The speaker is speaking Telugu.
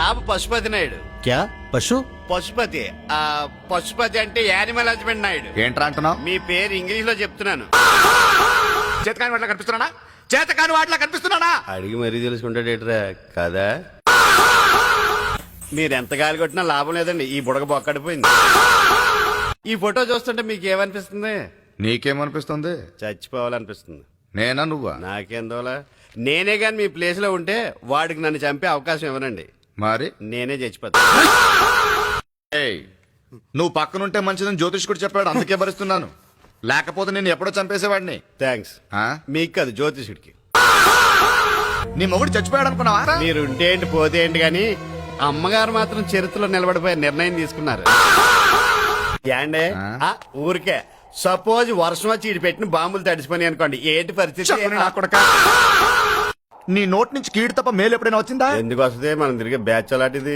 బాబు పశుపతి నాయుడు. క్యా పశు? పశుపతి పశుపతి అంటే యానిమల్ హస్బెండ్ నాయుడు. ఏంట్రా అంటున్నావు? మీ పేరు ఇంగ్లీష్ లో చెప్తున్నాను. చేతకాని వాటిలా కనిపిస్తున్నానా? చేతకాని వాటిలా కనిపిస్తున్నానా? అడిగి మరీ తెలుసుకుంటాడేట్రా కదా. మీరు ఎంత గాలి కొట్టినా లాభం లేదండి, ఈ బుడగ బొక్కడిపోయింది. ఈ ఫోటో చూస్తుంటే మీకు ఏమనిపిస్తుంది? నీకేమనిపిస్తుంది? చచ్చిపోవాలనిపిస్తుంది. నేనా నువ్వా? నాకేందోలా. నేనే గాని మీ ప్లేస్ లో ఉంటే వాడికి నన్ను చంపే అవకాశం ఇవ్వనండి. మరి నేనే చచ్చిపోతా. ఏయ్, నువ్వు పక్కనుంటే మంచిదని జ్యోతిష్కుడు చెప్పాడు, అందుకే భరిస్తున్నాను. లేకపోతే నేను ఎప్పుడో చంపేసేవాడిని. థ్యాంక్స్. ఆ? మీకు కాదు, జ్యోతిషుడికి. నీ మొగుడు చచ్చిపోయాడు అనుకున్నావా? మీరు ఉంటే ఏంటి పోతే ఏంటి గాని అమ్మగారు మాత్రం చరిత్రలో నిలబడిపోయే నిర్ణయం తీసుకున్నారు. ఏండే ఊరికే సపోజ్ వర్షం వచ్చి ఇటు పెట్టిన బాంబులు తడిసిపోయి అనుకోండి, ఏంటి పరిస్థితి? నా కొడకా, నీ నోట్ నుంచి కీడు తప్ప మేలు ఎప్పుడైనా వచ్చిందా? ఎందుకు వస్తుంది? మనం తిరిగే బ్యాచ్ అలాంటిది.